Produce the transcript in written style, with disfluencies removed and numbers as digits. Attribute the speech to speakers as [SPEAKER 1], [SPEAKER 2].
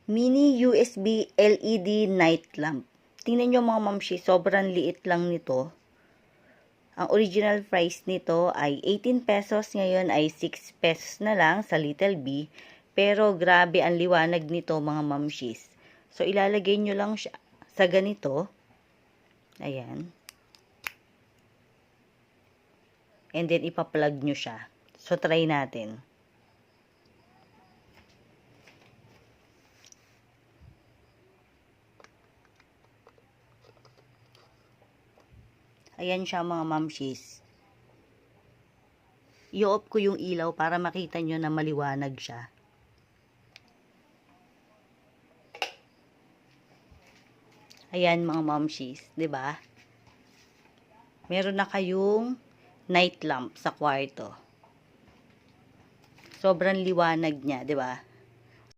[SPEAKER 1] Mini USB LED night lamp. Tingnan nyo mga mamshi, sobrang liit lang nito. Ang original price nito ay 18 pesos, ngayon ay 6 pesos na lang sa Little B. Pero grabe ang liwanag nito mga mamshis. So ilalagay nyo lang siya sa ganito. Ayan. And then ipa-plug nyo siya. So try natin. Ayan siya mga mamshis. I-off ko yung ilaw para makita nyo na maliwanag siya. Ayan mga mamshis, 'di ba? Meron na kayong night lamp sa kwarto. Sobrang liwanag niya, 'di ba?